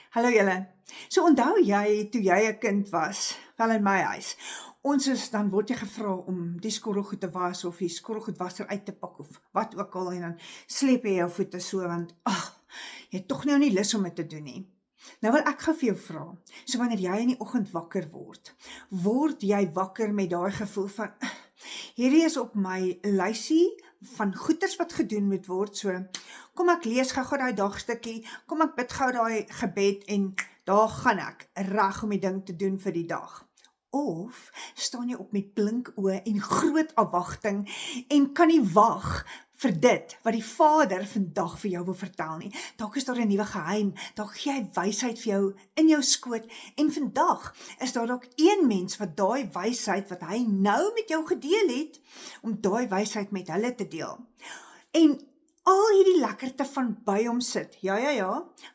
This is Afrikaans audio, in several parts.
Hallo julle. So onthou jy toe jy 'n kind was, wel in my huis. Dan word jy gevra om die skottelgoed te was of die skottelgoedwasser uit te pak of wat ook al en dan sleep jy jou voete so want jy het tog nou nie lus om dit te doen nie. Nou wil ek gou vir jou vra, so wanneer jy in die oggend wakker word jy wakker met daai gevoel van hierdie is op my lysie van goeders wat gedoen moet word, so kom ek lees gou daai dagstukkie, kom ek bid gou daai gebed en daar gaan ek reg om die ding te doen vir die dag. Of staan jy op met blink oë en groot afwagting en kan nie wag vir dit wat die Vader vandag vir jou wil vertel nie. Dalk is daar 'n nuwe geheim, dalk gee hy wysheid vir jou in jou skoot en vandag is daar dalk een mens wat daai wysheid wat hy nou met jou gedeel het, om daai wysheid met hulle te deel. En al hierdie lekkerte van by hom sit, ja,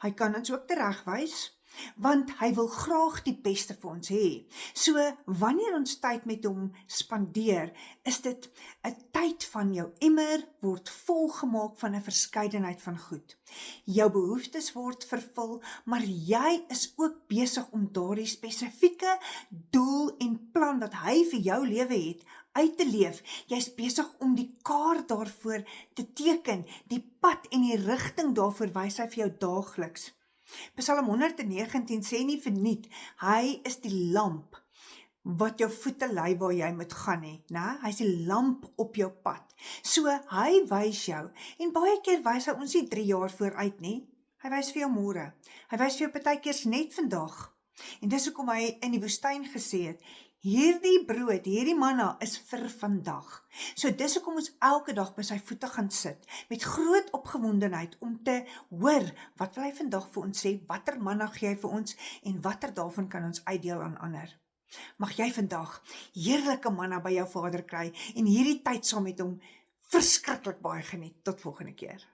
hy kan ons ook teregwys, want hy wil graag die beste vir ons hê. So, wanneer ons tyd met hom spandeer, is dit 'n tyd van jou emmer word volgemaak van 'n verskeidenheid van goed. Jou behoeftes word vervul, maar jy is ook besig om daardie spesifieke doel en plan wat hy vir jou lewe het, uit te leef. Jy's besig om die kaart daarvoor te teken, die pad en die rigting daarvoor wys hy vir jou daagliks. Psalm 119 sê nie verniet, hy is die lamp wat jou voete lei waar jy moet gaan nie, né? Hy is die lamp op jou pad. So hy wys jou en baie keer wys hy ons nie 3 jaar vooruit nie. Hy wys vir jou môre. Hy wys vir jou partykeers net vandag. En dis hoekom hy in die woestyn gesê het, hierdie brood, hierdie manna is vir vandag. So dis hoekom ons elke dag by sy voete gaan sit, met groot opgewondenheid om te hoor, wat wil hy vandag vir ons sê, watter manna gee hy vir ons, en watter daarvan kan ons uitdeel aan ander. Mag jy vandag heerlike manna by jou Vader kry, en hierdie tyd saam met hom verskriklik baie geniet. Tot volgende keer.